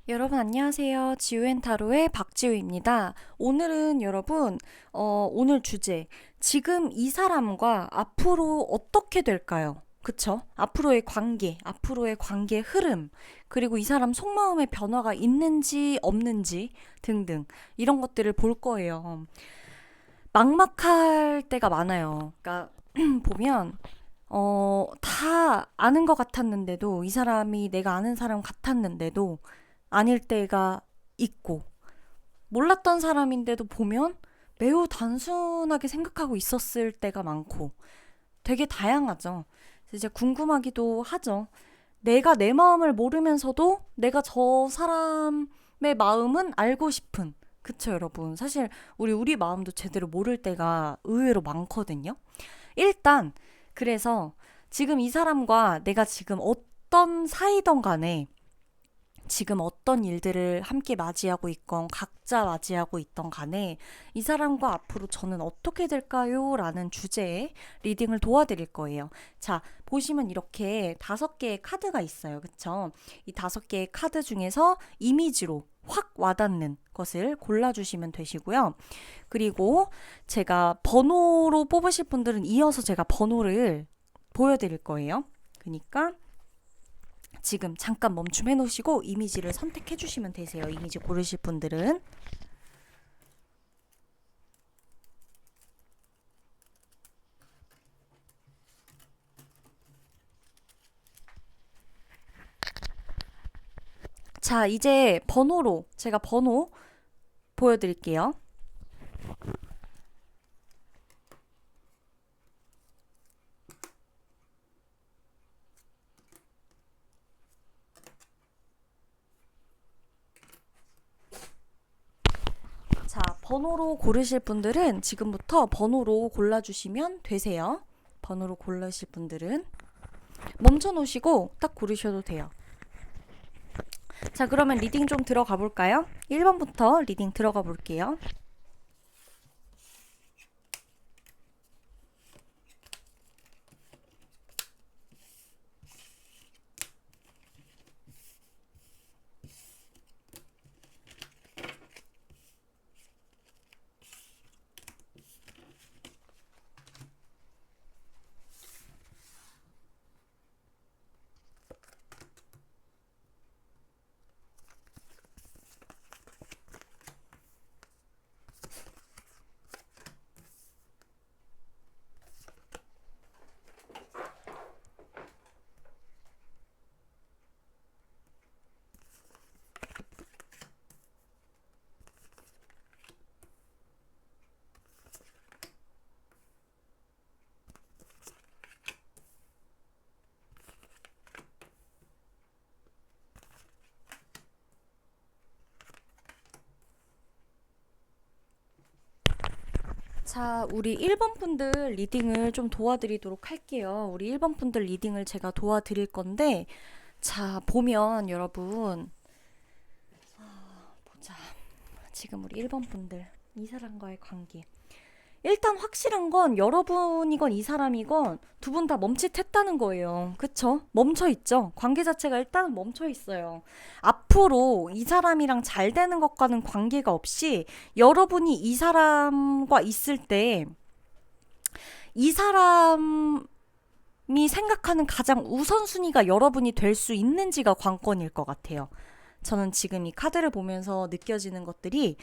여러분 안녕하세요. 지우앤타로의 박지우입니다. 오늘은 여러분, 오늘 주제, 지금 이 사람과 앞으로 어떻게 될까요? 그쵸? 앞으로의 관계 흐름, 그리고 이 사람 속마음의 변화가 있는지 없는지 등등 이런 것들을 볼 거예요. 막막할 때가 많아요. 그러니까 보면 다 아는 것 같았는데도 이 사람이 내가 아는 사람 같았는데도 아닐 때가 있고 몰랐던 사람인데도 보면 매우 단순하게 생각하고 있었을 때가 많고 되게 다양하죠. 그래서 이제 궁금하기도 하죠. 내가 내 마음을 모르면서도 내가 저 사람의 마음은 알고 싶은 그쵸 여러분. 사실 우리 마음도 제대로 모를 때가 의외로 많거든요. 일단 그래서 지금 이 사람과 내가 지금 어떤 사이던 간에 지금 어떤 일들을 함께 맞이하고 있건 각자 맞이하고 있던 간에 이 사람과 앞으로 저는 어떻게 될까요? 라는 주제의 리딩을 도와드릴 거예요. 자, 보시면 이렇게 5개의 카드가 있어요. 그쵸? 이 5개의 카드 중에서 이미지로 확 와닿는 것을 골라주시면 되시고요. 그리고 제가 번호로 뽑으실 분들은 이어서 제가 번호를 보여드릴 거예요. 그러니까 지금 잠깐 멈춤해 놓으시고 이미지를 선택해 주시면 되세요. 이미지 고르실 분들은. 자, 이제 제가 번호 보여드릴게요. 자, 번호로 고르실 분들은 지금부터 번호로 골라주시면 되세요. 번호로 고르실 분들은 멈춰 놓으시고 딱 고르셔도 돼요. 자, 그러면 리딩 좀 들어가 볼까요? 1번부터 리딩 들어가 볼게요. 자, 우리 1번 분들 리딩을 좀 도와드리도록 할게요. 우리 1번 분들 리딩을 제가 도와드릴 건데, 자, 보면 여러분, 보자. 지금 우리 1번 분들, 이 사람과의 관계. 일단 확실한 건 여러분이건 이 사람이건 두 분 다 멈칫했다는 거예요. 그쵸? 멈춰 있죠? 관계 자체가 일단은 멈춰 있어요. 앞으로 이 사람이랑 잘 되는 것과는 관계가 없이 여러분이 이 사람과 있을 때 이 사람이 생각하는 가장 우선순위가 여러분이 될 수 있는지가 관건일 것 같아요. 저는 지금 이 카드를 보면서 느껴지는 것들이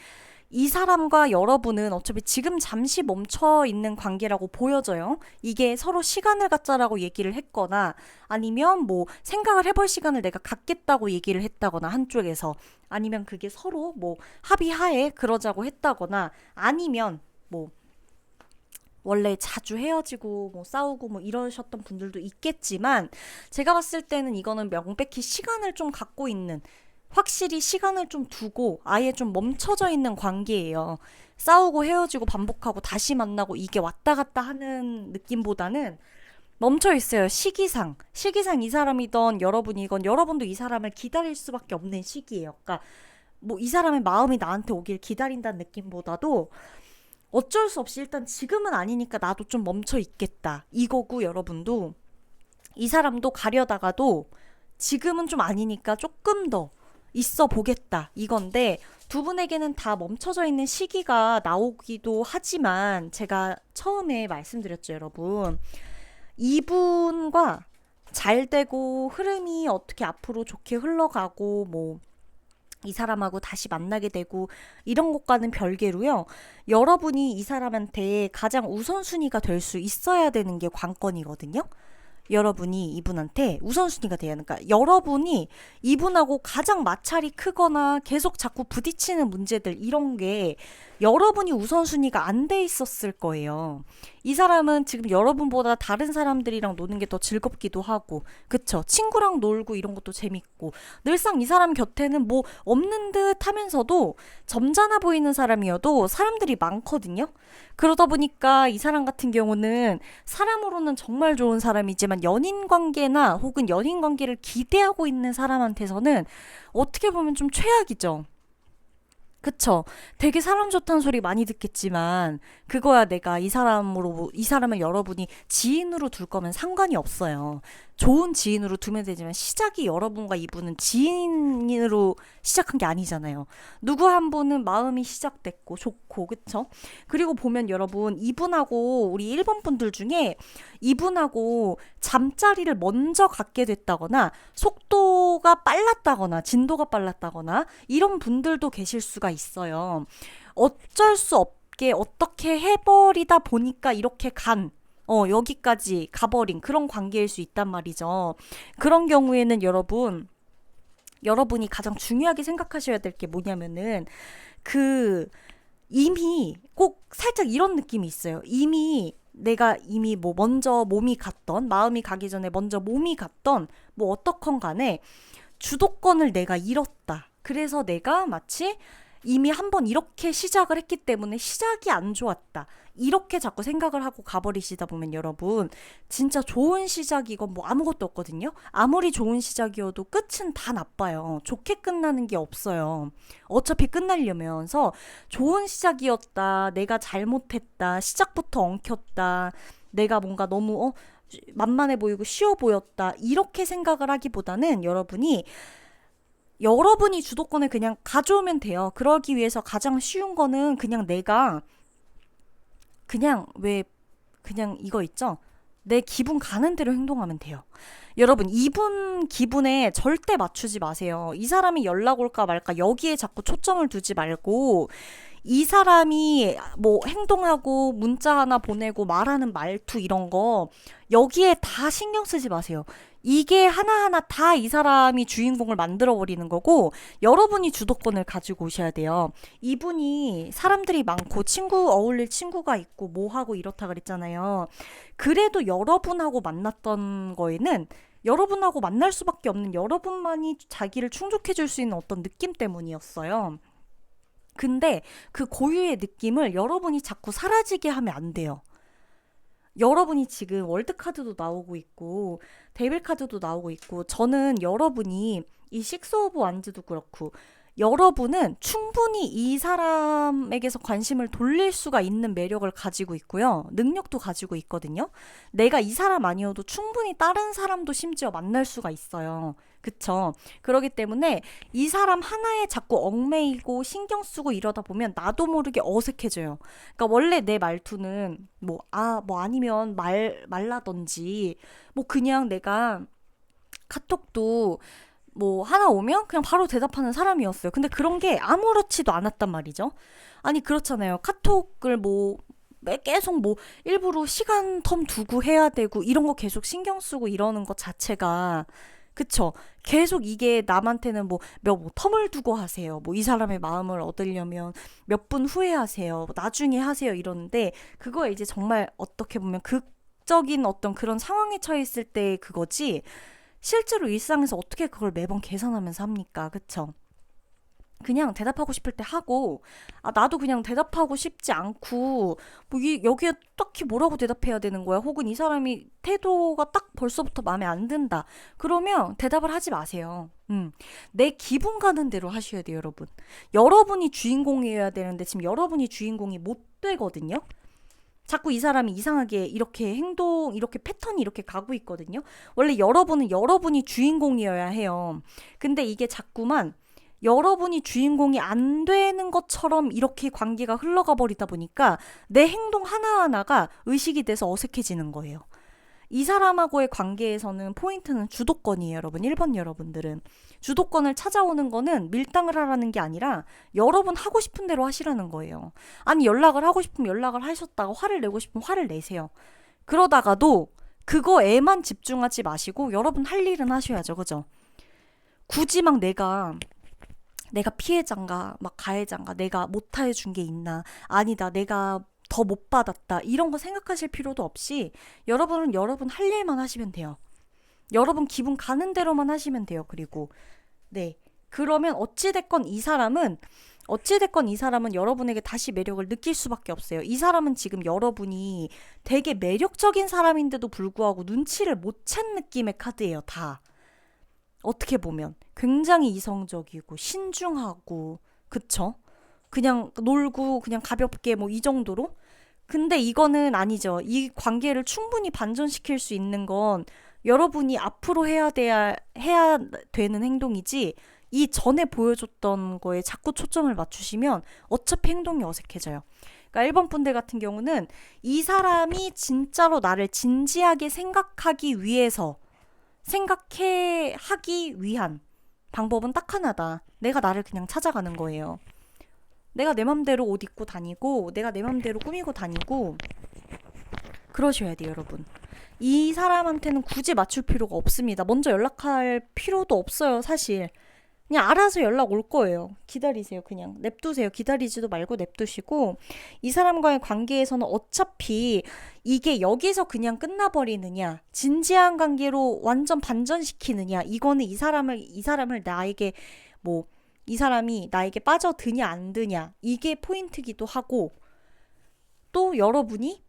이 사람과 여러분은 어차피 지금 잠시 멈춰 있는 관계라고 보여져요. 이게 서로 시간을 갖자라고 얘기를 했거나 아니면 뭐 생각을 해볼 시간을 내가 갖겠다고 얘기를 했다거나 한쪽에서 아니면 그게 서로 뭐 합의하에 그러자고 했다거나 아니면 뭐 원래 자주 헤어지고 뭐 싸우고 뭐 이러셨던 분들도 있겠지만 제가 봤을 때는 이거는 명백히 시간을 좀 갖고 있는 확실히 시간을 좀 두고 아예 좀 멈춰져 있는 관계예요. 싸우고 헤어지고 반복하고 다시 만나고 이게 왔다 갔다 하는 느낌보다는 멈춰 있어요. 시기상 이 사람이던 여러분이건 여러분도 이 사람을 기다릴 수밖에 없는 시기예요. 그러니까 뭐 이 사람의 마음이 나한테 오길 기다린다는 느낌보다도 어쩔 수 없이 일단 지금은 아니니까 나도 좀 멈춰 있겠다. 이거고 여러분도 이 사람도 가려다가도 지금은 좀 아니니까 조금 더 있어 보겠다 이건데 두 분에게는 다 멈춰져 있는 시기가 나오기도 하지만 제가 처음에 말씀드렸죠, 여러분. 이분과 잘 되고 흐름이 어떻게 앞으로 좋게 흘러가고 뭐 이 사람하고 다시 만나게 되고 이런 것과는 별개로요. 여러분이 이 사람한테 가장 우선순위가 될 수 있어야 되는 게 관건이거든요. 여러분이 이분한테 우선순위가 돼야 하니까 여러분이 이분하고 가장 마찰이 크거나 계속 자꾸 부딪히는 문제들 이런 게 여러분이 우선순위가 안 돼 있었을 거예요. 이 사람은 지금 여러분보다 다른 사람들이랑 노는 게 더 즐겁기도 하고 그쵸? 친구랑 놀고 이런 것도 재밌고 늘상 이 사람 곁에는 뭐 없는 듯 하면서도 점잖아 보이는 사람이어도 사람들이 많거든요. 그러다 보니까 이 사람 같은 경우는 사람으로는 정말 좋은 사람이지만 연인 관계나 혹은 연인 관계를 기대하고 있는 사람한테서는 어떻게 보면 좀 최악이죠. 그쵸. 되게 사람 좋다는 소리 많이 듣겠지만, 그거야 내가 이 사람을 여러분이 지인으로 둘 거면 상관이 없어요. 좋은 지인으로 두면 되지만, 시작이 여러분과 이분은 지인으로 시작한 게 아니잖아요. 누구 한 분은 마음이 시작됐고, 좋고, 그쵸? 그리고 보면 여러분, 이분하고, 우리 1번 분들 중에 이분하고 잠자리를 먼저 갖게 됐다거나, 속도가 빨랐다거나, 진도가 빨랐다거나, 이런 분들도 계실 수가 있어요. 어쩔 수 없게 어떻게 해버리다 보니까 이렇게 여기까지 가버린 그런 관계일 수 있단 말이죠. 그런 경우에는 여러분이 가장 중요하게 생각하셔야 될 게 뭐냐면은, 그, 이미 꼭 살짝 이런 느낌이 있어요. 내가 이미 뭐 먼저 몸이 갔던, 마음이 가기 전에 먼저 몸이 갔던, 뭐 어떻건 간에 주도권을 내가 잃었다. 그래서 내가 마치 이미 한번 이렇게 시작을 했기 때문에 시작이 안 좋았다. 이렇게 자꾸 생각을 하고 가버리시다 보면 여러분 진짜 좋은 시작이건 뭐 아무것도 없거든요. 아무리 좋은 시작이어도 끝은 다 나빠요. 좋게 끝나는 게 없어요. 어차피 끝나려면서 좋은 시작이었다. 내가 잘못했다. 시작부터 엉켰다. 내가 뭔가 너무 만만해 보이고 쉬워 보였다. 이렇게 생각을 하기보다는 여러분이 주도권을 그냥 가져오면 돼요. 그러기 위해서 가장 쉬운 거는 그냥 내가 그냥 이거 있죠? 내 기분 가는 대로 행동하면 돼요. 여러분, 이분 기분에 절대 맞추지 마세요. 이 사람이 연락 올까 말까 여기에 자꾸 초점을 두지 말고 이 사람이 뭐 행동하고 문자 하나 보내고 말하는 말투 이런 거 여기에 다 신경 쓰지 마세요. 이게 하나하나 다 이 사람이 주인공을 만들어버리는 거고 여러분이 주도권을 가지고 오셔야 돼요. 이분이 사람들이 많고 어울릴 친구가 있고 뭐 하고 이렇다 그랬잖아요. 그래도 여러분하고 만났던 거에는 여러분하고 만날 수밖에 없는 여러분만이 자기를 충족해 줄 수 있는 어떤 느낌 때문이었어요. 근데 그 고유의 느낌을 여러분이 자꾸 사라지게 하면 안 돼요. 여러분이 지금 월드카드도 나오고 있고 데빌카드도 나오고 있고 저는 여러분이 이 식스 오브 완즈도 그렇고 여러분은 충분히 이 사람에게서 관심을 돌릴 수가 있는 매력을 가지고 있고요. 능력도 가지고 있거든요. 내가 이 사람 아니어도 충분히 다른 사람도 심지어 만날 수가 있어요. 그쵸? 그러기 때문에 이 사람 하나에 자꾸 얽매이고 신경 쓰고 이러다 보면 나도 모르게 어색해져요. 그러니까 원래 내 말투는 뭐 아니면 말라든지 뭐 그냥 내가 카톡도 뭐 하나 오면 그냥 바로 대답하는 사람이었어요. 근데 그런 게 아무렇지도 않았단 말이죠. 아니 그렇잖아요. 카톡을 계속 일부러 시간 텀 두고 해야 되고 이런 거 계속 신경 쓰고 이러는 것 자체가 그쵸. 계속 이게 남한테는 뭐 텀을 두고 하세요. 이 사람의 마음을 얻으려면 몇 분 후에 하세요. 나중에 하세요. 이러는데 그거에 이제 정말 어떻게 보면 극적인 어떤 그런 상황에 처해 있을 때 그거지. 실제로 일상에서 어떻게 그걸 매번 계산하면서 합니까? 그쵸? 그냥 대답하고 싶을 때 하고, 나도 그냥 대답하고 싶지 않고, 여기에 딱히 뭐라고 대답해야 되는 거야? 혹은 이 사람이 태도가 딱 벌써부터 마음에 안 든다. 그러면 대답을 하지 마세요. 내 기분 가는 대로 하셔야 돼요, 여러분. 여러분이 주인공이어야 되는데, 지금 여러분이 주인공이 못 되거든요? 자꾸 이 사람이 이상하게 이렇게 이렇게 패턴이 이렇게 가고 있거든요. 원래 여러분은 여러분이 주인공이어야 해요. 근데 이게 자꾸만 여러분이 주인공이 안 되는 것처럼 이렇게 관계가 흘러가 버리다 보니까 내 행동 하나하나가 의식이 돼서 어색해지는 거예요. 이 사람하고의 관계에서는 포인트는 주도권이에요, 여러분. 1번 여러분들은. 주도권을 찾아오는 거는 밀당을 하라는 게 아니라 여러분 하고 싶은 대로 하시라는 거예요. 아니, 연락을 하고 싶으면 연락을 하셨다가 화를 내고 싶으면 화를 내세요. 그러다가도 그거에만 집중하지 마시고 여러분 할 일은 하셔야죠, 그죠? 굳이 막 내가 피해자인가, 막 가해자인가, 내가 못해준 게 있나, 아니다, 내가 더 못 받았다, 이런 거 생각하실 필요도 없이 여러분은 여러분 할 일만 하시면 돼요. 여러분 기분 가는 대로만 하시면 돼요. 그리고 네, 그러면 어찌됐건 이 사람은 여러분에게 다시 매력을 느낄 수밖에 없어요. 이 사람은 지금 여러분이 되게 매력적인 사람인데도 불구하고 눈치를 못 챈 느낌의 카드예요. 다. 어떻게 보면 굉장히 이성적이고 신중하고, 그쵸? 그냥 놀고 그냥 가볍게 뭐 이 정도로. 근데 이거는 아니죠. 이 관계를 충분히 반전시킬 수 있는 건 여러분이 앞으로 해야 되는 행동이지, 이 전에 보여줬던 거에 자꾸 초점을 맞추시면 어차피 행동이 어색해져요. 그러니까 1번 분들 같은 경우는 이 사람이 진짜로 나를 진지하게 하기 위한 방법은 딱 하나다. 내가 나를 그냥 찾아가는 거예요. 내가 내 맘대로 옷 입고 다니고, 내가 내 맘대로 꾸미고 다니고, 그러셔야 돼요, 여러분. 이 사람한테는 굳이 맞출 필요가 없습니다. 먼저 연락할 필요도 없어요, 사실. 그냥 알아서 연락 올 거예요. 기다리세요, 그냥. 냅두세요. 기다리지도 말고 냅두시고, 이 사람과의 관계에서는 어차피 이게 여기서 그냥 끝나버리느냐, 진지한 관계로 완전 반전시키느냐, 이거는 이 사람을 나에게 뭐, 이 사람이 나에게 빠져드냐 안 드냐, 이게 포인트기도 하고, 또 여러분이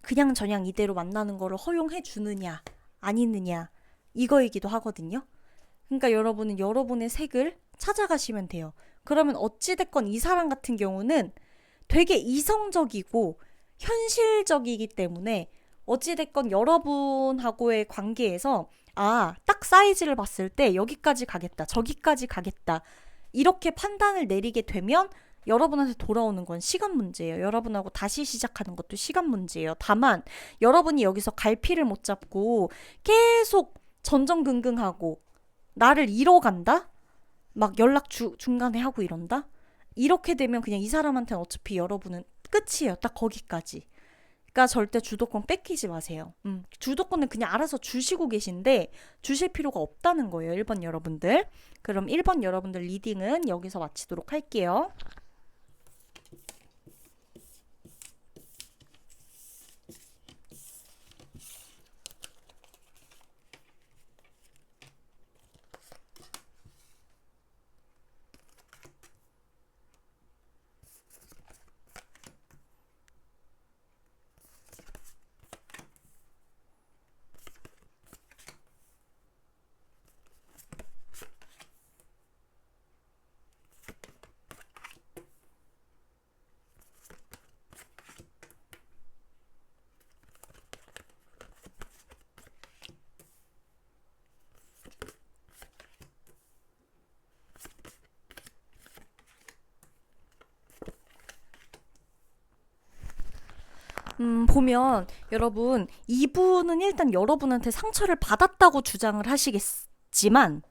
그냥 저냥 이대로 만나는 거를 허용해 주느냐 아니느냐, 이거이기도 하거든요. 그러니까 여러분은 여러분의 색을 찾아가시면 돼요. 그러면 어찌됐건 이 사람 같은 경우는 되게 이성적이고 현실적이기 때문에 어찌됐건 여러분하고의 관계에서 딱 사이즈를 봤을 때 여기까지 가겠다, 저기까지 가겠다, 이렇게 판단을 내리게 되면 여러분한테 돌아오는 건 시간 문제예요. 여러분하고 다시 시작하는 것도 시간 문제예요. 다만 여러분이 여기서 갈피를 못 잡고 계속 전전긍긍하고 나를 잃어간다? 막 연락 중간에 하고 이런다? 이렇게 되면 그냥 이 사람한테는 어차피 여러분은 끝이에요. 딱 거기까지. 그러니까 절대 주도권 뺏기지 마세요. 주도권은 그냥 알아서 주시고 계신데 주실 필요가 없다는 거예요. 1번 여러분들. 그럼 1번 여러분들 리딩은 여기서 마치도록 할게요. 보면 여러분, 이분은 일단 여러분한테 상처를 받았다고 주장을 하시겠지만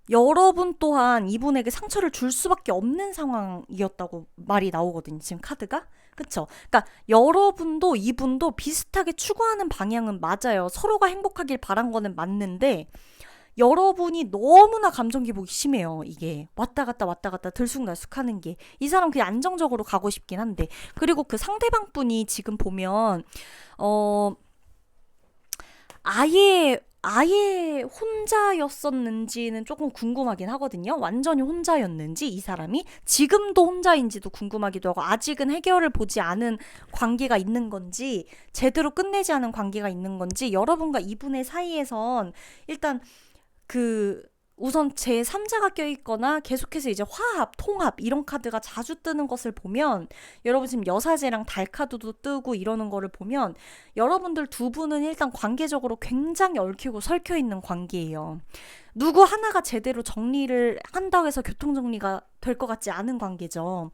여러분 또한 이분에게 상처를 줄 수밖에 없는 상황이었다고 말이 나오거든요. 지금 카드가. 그쵸? 그러니까 여러분도 이분도 비슷하게 추구하는 방향은 맞아요. 서로가 행복하길 바란 거는 맞는데 여러분이 너무나 감정 기복이 심해요. 이게 왔다 갔다 들쑥날쑥 하는 게. 이 사람 그냥 안정적으로 가고 싶긴 한데, 그리고 그 상대방 분이 지금 보면 아예 혼자였었는지는 조금 궁금하긴 하거든요. 완전히 혼자였는지, 이 사람이 지금도 혼자인지도 궁금하기도 하고, 아직은 해결을 보지 않은 관계가 있는 건지, 제대로 끝내지 않은 관계가 있는 건지, 여러분과 이분의 사이에선 일단 그 우선 제3자가 껴있거나 계속해서 이제 화합, 통합 이런 카드가 자주 뜨는 것을 보면 여러분 지금 여사제랑 달 카드도 뜨고 이러는 거를 보면 여러분들 두 분은 일단 관계적으로 굉장히 얽히고 설켜 있는 관계예요. 누구 하나가 제대로 정리를 한다고 해서 교통정리가 될 것 같지 않은 관계죠.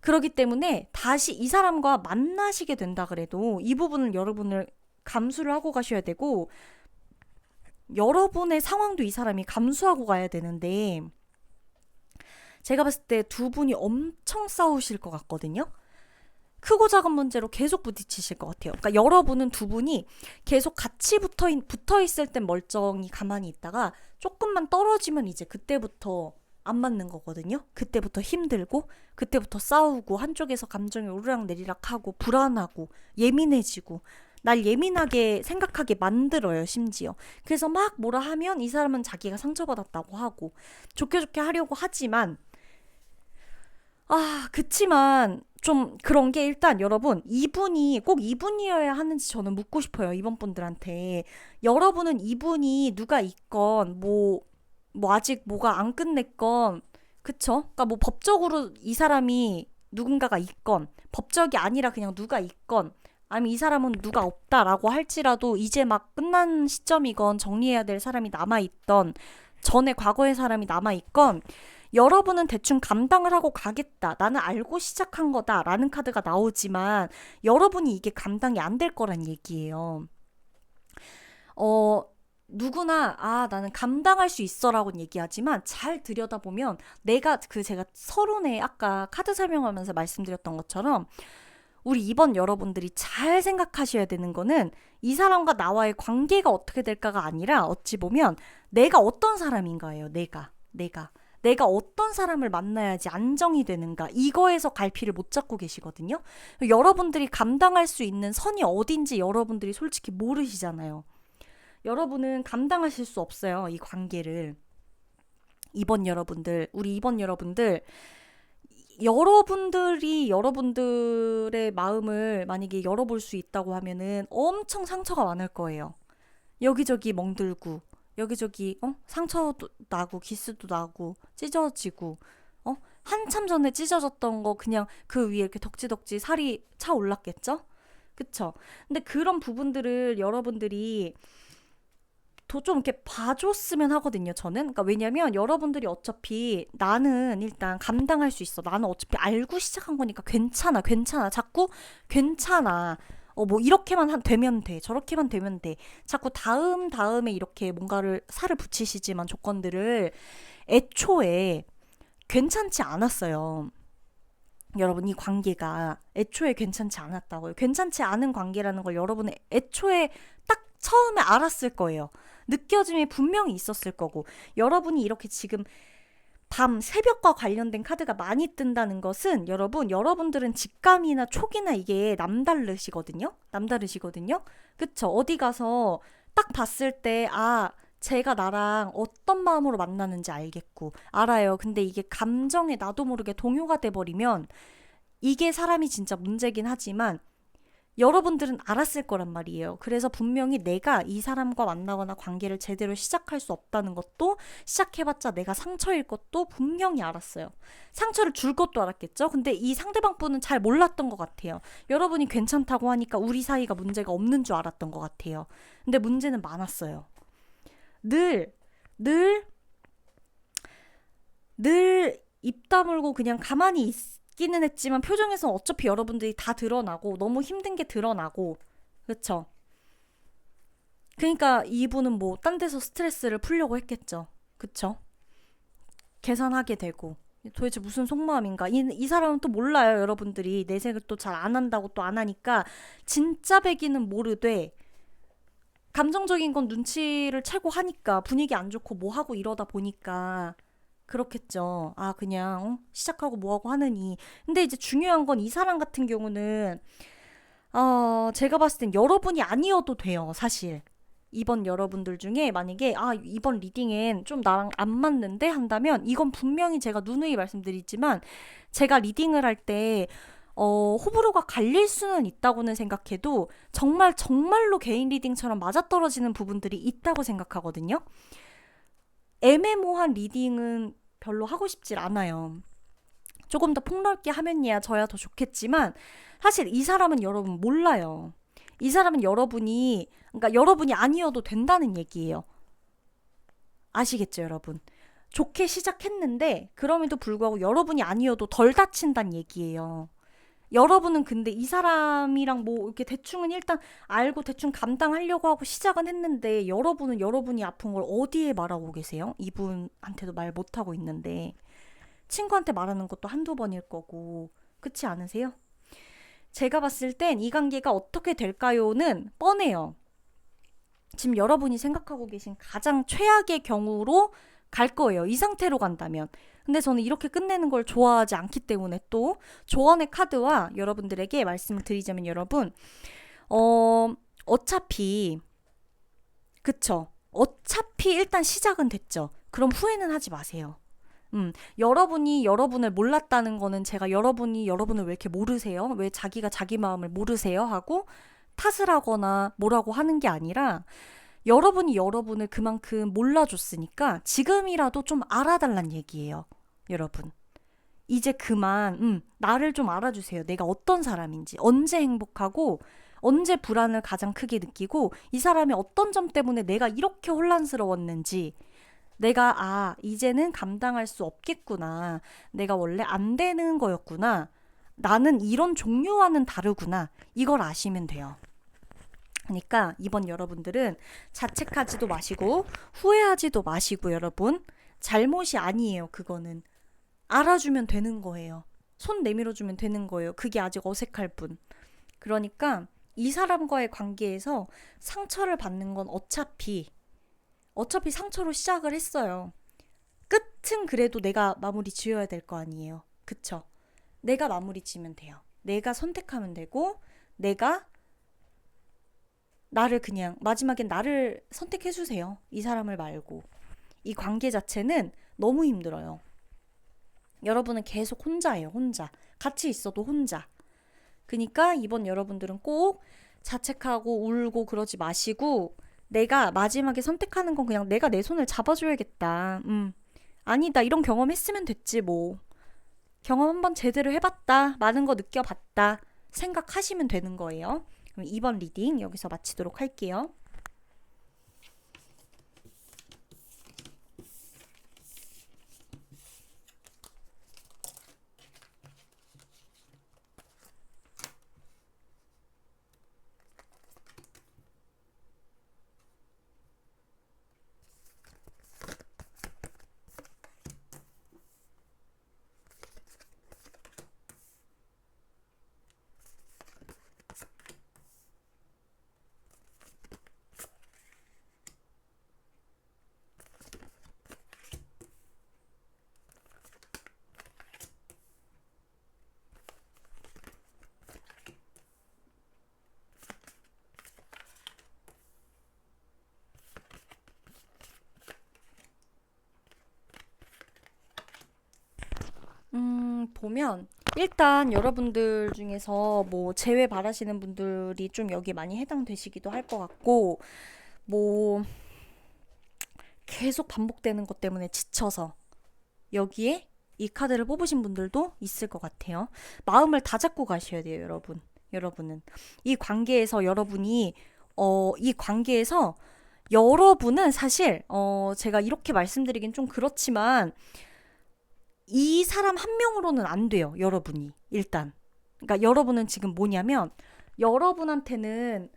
그렇기 때문에 다시 이 사람과 만나시게 된다 그래도 이 부분을 여러분을 감수를 하고 가셔야 되고 여러분의 상황도 이 사람이 감수하고 가야 되는데 제가 봤을 때 두 분이 엄청 싸우실 것 같거든요. 크고 작은 문제로 계속 부딪히실 것 같아요. 그러니까 여러분은 두 분이 계속 같이 붙어 있을 땐 멀쩡히 가만히 있다가 조금만 떨어지면 이제 그때부터 안 맞는 거거든요. 그때부터 힘들고 그때부터 싸우고 한쪽에서 감정이 오르락내리락하고 불안하고 예민해지고 날 예민하게 생각하게 만들어요, 심지어. 그래서 막 뭐라 하면 이 사람은 자기가 상처받았다고 하고 좋게 좋게 하려고 하지만 그치만 좀 그런 게 일단 여러분 이분이 꼭 이분이어야 하는지 저는 묻고 싶어요, 이번 분들한테. 여러분은 이분이 누가 있건 뭐 아직 뭐가 안 끝냈건 그쵸? 그러니까 뭐 법적으로 이 사람이 누군가가 있건 법적이 아니라 그냥 누가 있건 아니면 이 사람은 누가 없다라고 할지라도 이제 막 끝난 시점이건 정리해야 될 사람이 남아있던 전에 과거의 사람이 남아있건 여러분은 대충 감당을 하고 가겠다. 나는 알고 시작한 거다. 라는 카드가 나오지만 여러분이 이게 감당이 안 될 거란 얘기예요. 누구나 나는 감당할 수 있어라고는 얘기하지만 잘 들여다보면 제가 서론에 아까 카드 설명하면서 말씀드렸던 것처럼 우리 이번 여러분들이 잘 생각하셔야 되는 거는 이 사람과 나와의 관계가 어떻게 될까가 아니라 어찌 보면 내가 어떤 사람인가예요. 내가 어떤 사람을 만나야지 안정이 되는가 이거에서 갈피를 못 잡고 계시거든요. 여러분들이 감당할 수 있는 선이 어딘지 여러분들이 솔직히 모르시잖아요. 여러분은 감당하실 수 없어요. 이 관계를. 우리 이번 여러분들 여러분들이 여러분들의 마음을 만약에 열어볼 수 있다고 하면은 엄청 상처가 많을 거예요. 여기저기 멍들고 여기저기 상처도 나고 기스도 나고 찢어지고 한참 전에 찢어졌던 거 그냥 그 위에 이렇게 덕지덕지 살이 차 올랐겠죠? 그쵸? 근데 그런 부분들을 여러분들이 더 좀 이렇게 봐줬으면 하거든요, 저는. 그러니까 왜냐면 여러분들이 어차피 나는 일단 감당할 수 있어. 나는 어차피 알고 시작한 거니까 괜찮아. 자꾸 괜찮아. 뭐 이렇게만 되면 돼. 저렇게만 되면 돼. 자꾸 다음에 이렇게 뭔가를 살을 붙이시지만 조건들을 애초에 괜찮지 않았어요. 여러분 이 관계가 애초에 괜찮지 않았다고요. 괜찮지 않은 관계라는 걸 여러분은 애초에 딱 처음에 알았을 거예요. 느껴짐이 분명히 있었을 거고 여러분이 이렇게 지금 새벽과 관련된 카드가 많이 뜬다는 것은 여러분들은 직감이나 촉이나 이게 남다르시거든요. 그쵸? 어디 가서 딱 봤을 때 쟤가 나랑 어떤 마음으로 만나는지 알겠고 알아요. 근데 이게 감정에 나도 모르게 동요가 돼버리면 이게 사람이 진짜 문제긴 하지만 여러분들은 알았을 거란 말이에요. 그래서 분명히 내가 이 사람과 만나거나 관계를 제대로 시작할 수 없다는 것도 시작해봤자 내가 상처일 것도 분명히 알았어요. 상처를 줄 것도 알았겠죠? 근데 이 상대방 분은 잘 몰랐던 것 같아요. 여러분이 괜찮다고 하니까 우리 사이가 문제가 없는 줄 알았던 것 같아요. 근데 문제는 많았어요. 늘 입 다물고 그냥 가만히 있기는 했지만 표정에서 어차피 여러분들이 다 드러나고 너무 힘든 게 드러나고 그쵸? 그러니까 이분은 뭐 딴 데서 스트레스를 풀려고 했겠죠. 그쵸? 계산하게 되고 도대체 무슨 속마음인가 이 사람은 또 몰라요. 여러분들이 내색을 또 잘 안 한다고 또 안 하니까 진짜 배기는 모르되 감정적인 건 눈치를 채고 하니까 분위기 안 좋고 뭐 하고 이러다 보니까 그렇겠죠. 그냥 시작하고 뭐하고 하느니. 근데 이제 중요한 건 이 사람 같은 경우는 제가 봤을 땐 여러분이 아니어도 돼요. 사실. 이번 여러분들 중에 만약에 이번 리딩엔 좀 나랑 안 맞는데 한다면 이건 분명히 제가 누누이 말씀드리지만 제가 리딩을 할 때 호불호가 갈릴 수는 있다고는 생각해도 정말로 개인 리딩처럼 맞아떨어지는 부분들이 있다고 생각하거든요. 애매모호한 리딩은 별로 하고 싶질 않아요. 조금 더 폭넓게 하면야 저야 더 좋겠지만 사실 이 사람은 여러분 몰라요. 이 사람은 그러니까 여러분이 아니어도 된다는 얘기예요. 아시겠죠, 여러분? 좋게 시작했는데 그럼에도 불구하고 여러분이 아니어도 덜 다친다는 얘기예요. 여러분은 근데 이 사람이랑 뭐 이렇게 대충은 일단 알고 대충 감당하려고 하고 시작은 했는데 여러분은 여러분이 아픈 걸 어디에 말하고 계세요? 이분한테도 말 못하고 있는데 친구한테 말하는 것도 한두 번일 거고 그렇지 않으세요? 제가 봤을 땐 이 관계가 어떻게 될까요는 뻔해요. 지금 여러분이 생각하고 계신 가장 최악의 경우로 갈 거예요. 이 상태로 간다면. 근데 저는 이렇게 끝내는 걸 좋아하지 않기 때문에 또 조언의 카드와 여러분들에게 말씀을 드리자면 여러분, 어차피, 그쵸. 어차피 일단 시작은 됐죠. 그럼 후회는 하지 마세요. 여러분이 여러분을 몰랐다는 거는 제가 여러분이 여러분을 왜 이렇게 모르세요? 왜 자기가 자기 마음을 모르세요? 하고 탓을 하거나 뭐라고 하는 게 아니라 여러분이 여러분을 그만큼 몰라줬으니까 지금이라도 좀 알아달란 얘기예요. 여러분. 이제 그만, 나를 좀 알아주세요. 내가 어떤 사람인지, 언제 행복하고, 언제 불안을 가장 크게 느끼고, 이 사람이 어떤 점 때문에 내가 이렇게 혼란스러웠는지, 이제는 감당할 수 없겠구나. 내가 원래 안 되는 거였구나. 나는 이런 종류와는 다르구나. 이걸 아시면 돼요. 그러니까 이번 여러분들은 자책하지도 마시고 후회하지도 마시고 여러분 잘못이 아니에요. 그거는 알아주면 되는 거예요. 손 내밀어주면 되는 거예요. 그게 아직 어색할 뿐. 그러니까 이 사람과의 관계에서 상처를 받는 건 어차피 상처로 시작을 했어요. 끝은 그래도 내가 마무리 지어야 될 거 아니에요. 그쵸? 내가 마무리 지면 돼요. 내가 선택하면 되고 내가 마지막엔 나를 선택해주세요. 이 사람을 말고. 이 관계 자체는 너무 힘들어요. 여러분은 계속 혼자예요, 혼자. 같이 있어도 혼자. 그러니까 이번 여러분들은 꼭 자책하고 울고 그러지 마시고, 내가 마지막에 선택하는 건 그냥 내가 내 손을 잡아줘야겠다. 아니다, 이런 경험 했으면 됐지, 뭐. 경험 한번 제대로 해봤다. 많은 거 느껴봤다. 생각하시면 되는 거예요. 그럼 2번 리딩 여기서 마치도록 할게요. 보면 일단 여러분들 중에서 뭐 재회 바라시는 분들이 좀 여기 많이 해당되시기도 할 것 같고 뭐 계속 반복되는 것 때문에 지쳐서 여기에 이 카드를 뽑으신 분들도 있을 것 같아요. 마음을 다 잡고 가셔야 돼요, 여러분. 여러분은 이 관계에서 이 관계에서 여러분은 사실 제가 이렇게 말씀드리긴 좀 그렇지만 이 사람 한 명으로는 안 돼요, 여러분이. 일단. 그러니까 여러분은 지금 뭐냐면 여러분한테는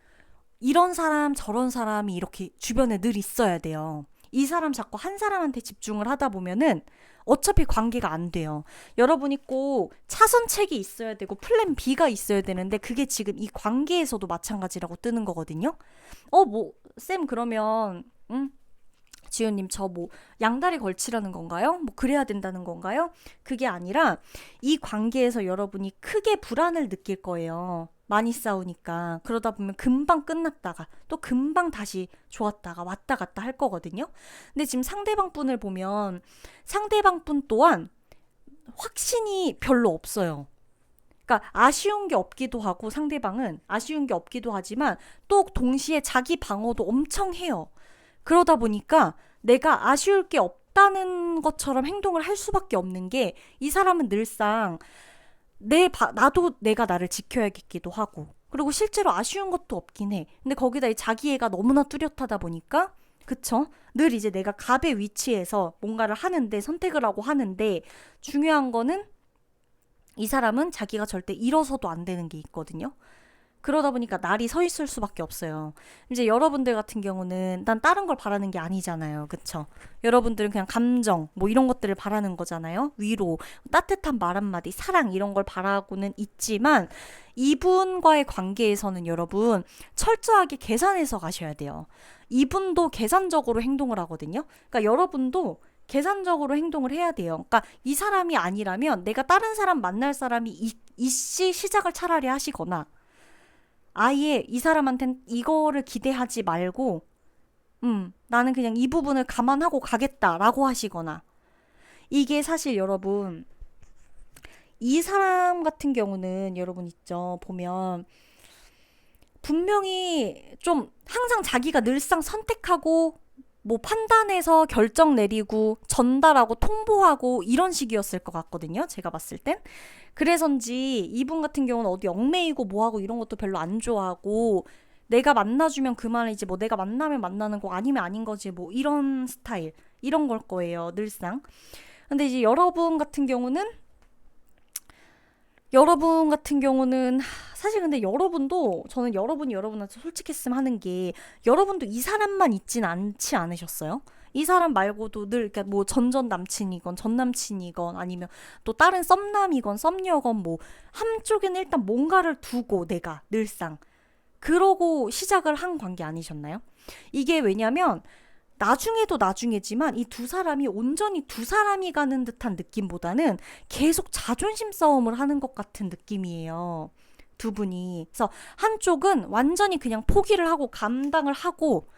이런 사람 저런 사람이 이렇게 주변에 늘 있어야 돼요. 이 사람 자꾸 한 사람한테 집중을 하다 보면은 어차피 관계가 안 돼요. 여러분이 꼭 차선책이 있어야 되고 플랜 B가 있어야 되는데 그게 지금 이 관계에서도 마찬가지라고 뜨는 거거든요. 쌤 그러면 지윤님 저 뭐 양다리 걸치라는 건가요? 뭐 그래야 된다는 건가요? 그게 아니라 이 관계에서 여러분이 크게 불안을 느낄 거예요. 많이 싸우니까. 그러다 보면 금방 끝났다가 또 금방 다시 좋았다가 왔다 갔다 할 거거든요. 근데 지금 상대방 분을 보면 상대방 분 또한 확신이 별로 없어요. 그러니까 아쉬운 게 없기도 하고 상대방은 아쉬운 게 없기도 하지만 또 동시에 자기 방어도 엄청 해요. 그러다 보니까 내가 아쉬울 게 없다는 것처럼 행동을 할 수밖에 없는 게 이 사람은 늘상 나도 내가 나를 지켜야겠기도 하고 그리고 실제로 아쉬운 것도 없긴 해. 근데 거기다 이 자기애가 너무나 뚜렷하다 보니까 그쵸? 늘 이제 내가 갑의 위치에서 뭔가를 하는데 선택을 하고 하는데 중요한 거는 이 사람은 자기가 절대 일어서도 안 되는 게 있거든요. 그러다 보니까 날이 서 있을 수밖에 없어요. 이제 여러분들 같은 경우는 난 다른 걸 바라는 게 아니잖아요. 그쵸? 여러분들은 그냥 감정, 뭐 이런 것들을 바라는 거잖아요. 위로, 따뜻한 말 한마디, 사랑 이런 걸 바라고는 있지만 이분과의 관계에서는 여러분 철저하게 계산해서 가셔야 돼요. 이분도 계산적으로 행동을 하거든요. 그러니까 여러분도 계산적으로 행동을 해야 돼요. 그러니까 이 사람이 아니라면 내가 다른 사람 만날 사람이 이씨 시작을 차라리 하시거나 아예 이 사람한텐 이거를 기대하지 말고, 나는 그냥 이 부분을 감안하고 가겠다라고 하시거나. 이게 사실 여러분, 이 사람 같은 경우는 여러분 있죠. 보면, 분명히 좀 항상 자기가 늘상 선택하고, 뭐 판단해서 결정 내리고, 전달하고, 통보하고, 이런 식이었을 것 같거든요. 제가 봤을 땐. 그래서인지 이분 같은 경우는 어디 얽매이고 뭐하고 이런 것도 별로 안 좋아하고 내가 만나주면 그만이지 뭐 내가 만나면 만나는 거 아니면 아닌 거지 뭐 이런 스타일 이런 걸 거예요 늘상. 근데 이제 여러분 같은 경우는 사실 근데 여러분도 저는 여러분이 여러분한테 솔직했으면 하는 게 여러분도 이 사람만 있진 않지 않으셨어요? 이 사람 말고도 늘 그러니까 뭐 전전 남친이건 전 남친이건 아니면 또 다른 썸남이건 썸녀건 뭐 한쪽에는 일단 뭔가를 두고 내가 늘상 그러고 시작을 한 관계 아니셨나요? 이게 왜냐면 나중에도 나중이지만 이 두 사람이 온전히 두 사람이 가는 듯한 느낌보다는 계속 자존심 싸움을 하는 것 같은 느낌이에요. 두 분이. 그래서 한쪽은 완전히 그냥 포기를 하고 감당을 하고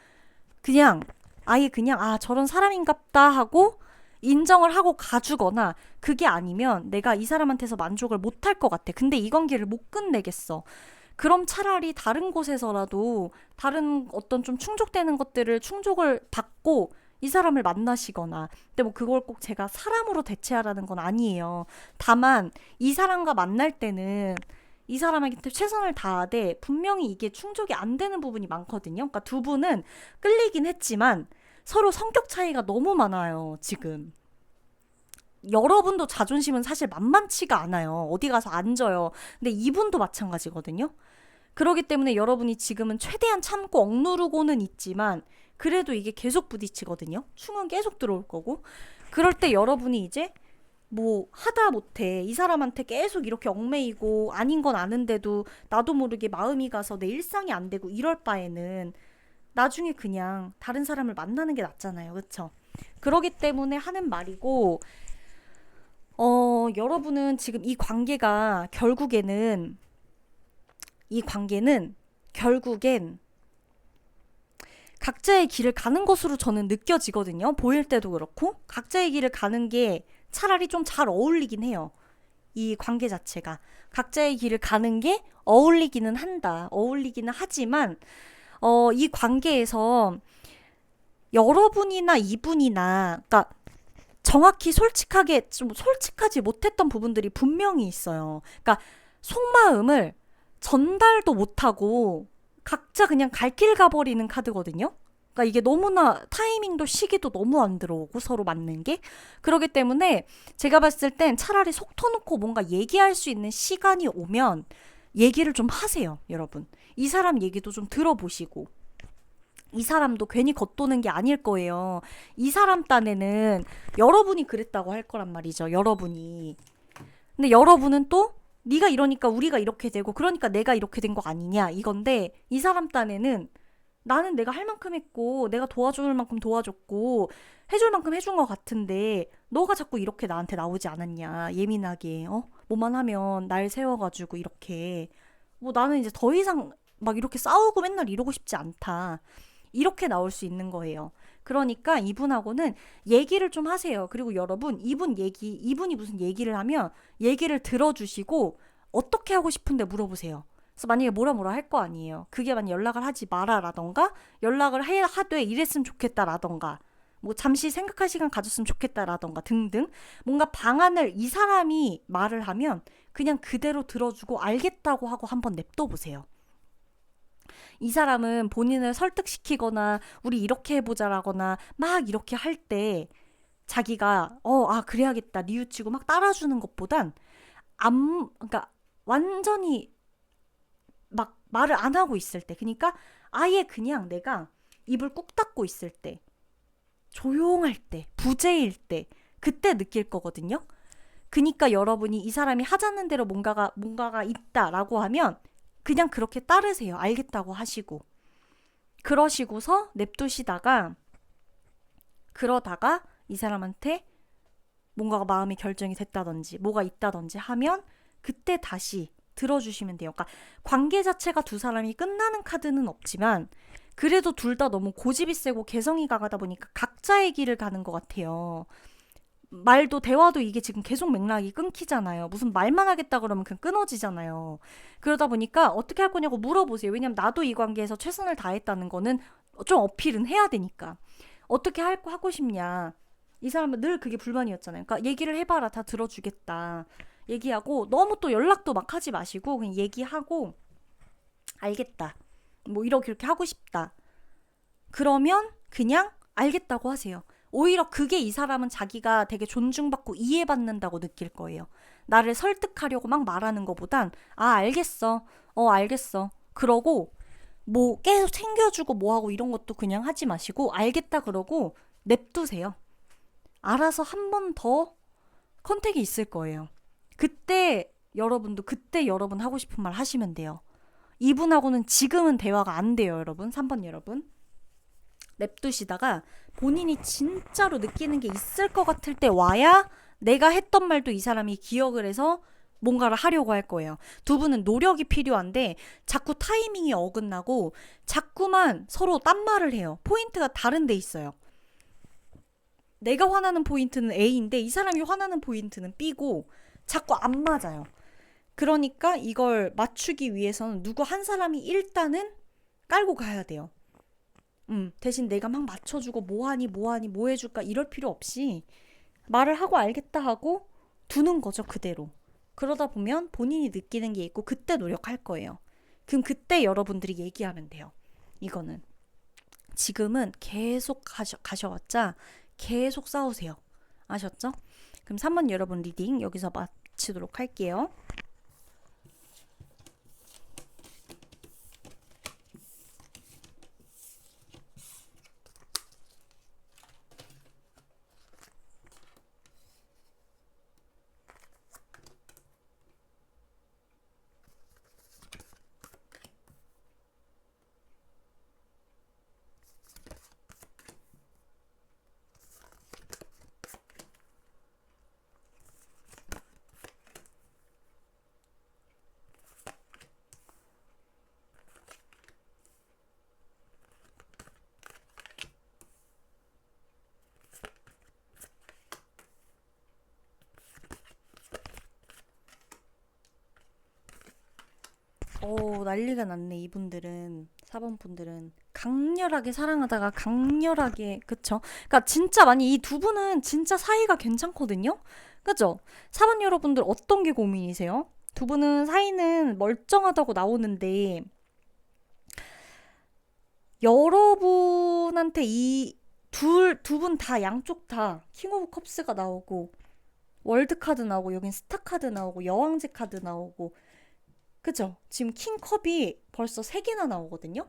그냥 아예 그냥 아 저런 사람인갑다 하고 인정을 하고 가주거나 그게 아니면 내가 이 사람한테서 만족을 못할 것 같아. 근데 이 관계를 못 끝내겠어. 그럼 차라리 다른 곳에서라도 다른 어떤 좀 충족되는 것들을 충족을 받고 이 사람을 만나시거나 근데 뭐 그걸 꼭 제가 사람으로 대체하라는 건 아니에요. 다만 이 사람과 만날 때는 이 사람에게 최선을 다하되 분명히 이게 충족이 안 되는 부분이 많거든요. 그러니까 두 분은 끌리긴 했지만 서로 성격 차이가 너무 많아요, 지금. 여러분도 자존심은 사실 만만치가 않아요. 어디 가서 앉아요. 근데 이분도 마찬가지거든요. 그러기 때문에 여러분이 지금은 최대한 참고 억누르고는 있지만 그래도 이게 계속 부딪히거든요. 충은 계속 들어올 거고. 그럴 때 여러분이 이제 뭐 하다 못해 이 사람한테 계속 이렇게 얽매이고 아닌 건 아는데도 나도 모르게 마음이 가서 내 일상이 안 되고 이럴 바에는 나중에 그냥 다른 사람을 만나는 게 낫잖아요. 그쵸? 그러기 때문에 하는 말이고 여러분은 지금 이 관계는 결국엔 각자의 길을 가는 것으로 저는 느껴지거든요. 보일 때도 그렇고 각자의 길을 가는 게 차라리 좀 잘 어울리긴 해요. 이 관계 자체가 각자의 길을 가는 게 어울리기는 한다. 어울리기는 하지만 이 관계에서 여러분이나 이분이나 그러니까 정확히 솔직하게 좀 솔직하지 못했던 부분들이 분명히 있어요. 그러니까 속마음을 전달도 못하고 각자 그냥 갈 길 가버리는 카드거든요. 그러니까 이게 너무나 타이밍도 시기도 너무 안 들어오고 서로 맞는 게 그러기 때문에 제가 봤을 땐 차라리 속 터놓고 뭔가 얘기할 수 있는 시간이 오면 얘기를 좀 하세요, 여러분. 이 사람 얘기도 좀 들어보시고 이 사람도 괜히 겉도는 게 아닐 거예요. 이 사람 딴에는 여러분이 그랬다고 할 거란 말이죠. 여러분이. 근데 여러분은 또 네가 이러니까 우리가 이렇게 되고 그러니까 내가 이렇게 된 거 아니냐 이건데 이 사람 딴에는 나는 내가 할 만큼 했고 내가 도와줄 만큼 도와줬고 해줄 만큼 해준 것 같은데 너가 자꾸 이렇게 나한테 나오지 않았냐 예민하게 뭐만 하면 날 세워가지고 이렇게 뭐 나는 이제 더 이상 막 이렇게 싸우고 맨날 이러고 싶지 않다 이렇게 나올 수 있는 거예요. 그러니까 이분하고는 얘기를 좀 하세요. 그리고 여러분 이분이 무슨 얘기를 하면 얘기를 들어주시고 어떻게 하고 싶은데 물어보세요. 그래서 만약에 뭐라 할 거 아니에요. 그게 만약 연락을 하지 마라라던가 연락을 하되 이랬으면 좋겠다라던가 뭐 잠시 생각할 시간 가졌으면 좋겠다라던가 등등 뭔가 방안을 이 사람이 말을 하면 그냥 그대로 들어주고 알겠다고 하고 한번 냅둬 보세요. 이 사람은 본인을 설득시키거나 우리 이렇게 해보자라거나 막 이렇게 할 때 자기가 그래야겠다 뉘우치고 막 따라주는 것보단 그러니까 완전히 막 말을 안 하고 있을 때, 그러니까 아예 그냥 내가 입을 꾹 닫고 있을 때, 조용할 때, 부재일 때, 그때 느낄 거거든요. 그니까 여러분이 이 사람이 하자는 대로 뭔가가 있다라고 하면 그냥 그렇게 따르세요. 알겠다고 하시고. 그러시고서 냅두시다가 그러다가 이 사람한테 뭔가가 마음의 결정이 됐다든지 뭐가 있다든지 하면 그때 다시 들어주시면 돼요. 그러니까 관계 자체가 두 사람이 끝나는 카드는 없지만 그래도 둘 다 너무 고집이 세고 개성이 강하다 보니까 각자의 길을 가는 것 같아요. 말도 대화도 이게 지금 계속 맥락이 끊기잖아요. 무슨 말만 하겠다 그러면 그냥 끊어지잖아요. 그러다 보니까 어떻게 할 거냐고 물어보세요. 왜냐면 나도 이 관계에서 최선을 다했다는 거는 좀 어필은 해야 되니까. 어떻게 하고 싶냐. 이 사람은 늘 그게 불만이었잖아요. 그러니까 얘기를 해봐라. 다 들어주겠다. 얘기하고 너무 또 연락도 막 하지 마시고 그냥 얘기하고 알겠다. 뭐 이렇게 하고 싶다. 그러면 그냥 알겠다고 하세요. 오히려 그게 이 사람은 자기가 되게 존중받고 이해받는다고 느낄 거예요. 나를 설득하려고 막 말하는 것보단 알겠어. 알겠어. 그러고 뭐 계속 챙겨주고 뭐하고 이런 것도 그냥 하지 마시고 알겠다 그러고 냅두세요. 알아서 한 번 더 컨택이 있을 거예요. 그때 여러분 하고 싶은 말 하시면 돼요. 이분하고는 지금은 대화가 안 돼요, 여러분. 3번 여러분. 냅두시다가 본인이 진짜로 느끼는 게 있을 것 같을 때 와야 내가 했던 말도 이 사람이 기억을 해서 뭔가를 하려고 할 거예요. 두 분은 노력이 필요한데 자꾸 타이밍이 어긋나고 자꾸만 서로 딴 말을 해요. 포인트가 다른 데 있어요. 내가 화나는 포인트는 A인데 이 사람이 화나는 포인트는 B고 자꾸 안 맞아요. 그러니까 이걸 맞추기 위해서는 누구 한 사람이 일단은 깔고 가야 돼요. 대신 내가 막 맞춰주고 뭐하니 뭐 해줄까 이럴 필요 없이 말을 하고 알겠다 하고 두는 거죠, 그대로. 그러다 보면 본인이 느끼는 게 있고 그때 노력할 거예요. 그럼 그때 여러분들이 얘기하면 돼요. 이거는 지금은 계속 가셔왔자 계속 싸우세요. 아셨죠? 그럼 3번 여러분 리딩 여기서 마치도록 할게요. 난리가 났네. 이분들은 4번 분들은 강렬하게 사랑하다가 강렬하게 그쵸? 그러니까 진짜 많이 이 두 분은 진짜 사이가 괜찮거든요. 그죠? 4번 여러분들 어떤 게 고민이세요? 두 분은 사이는 멀쩡하다고 나오는데 여러분한테 이 두 분 다 양쪽 다 킹 오브 컵스가 나오고 월드 카드 나오고 여긴 스타 카드 나오고 여왕제 카드 나오고 그죠? 지금 킹컵이 벌써 3개나 나오거든요.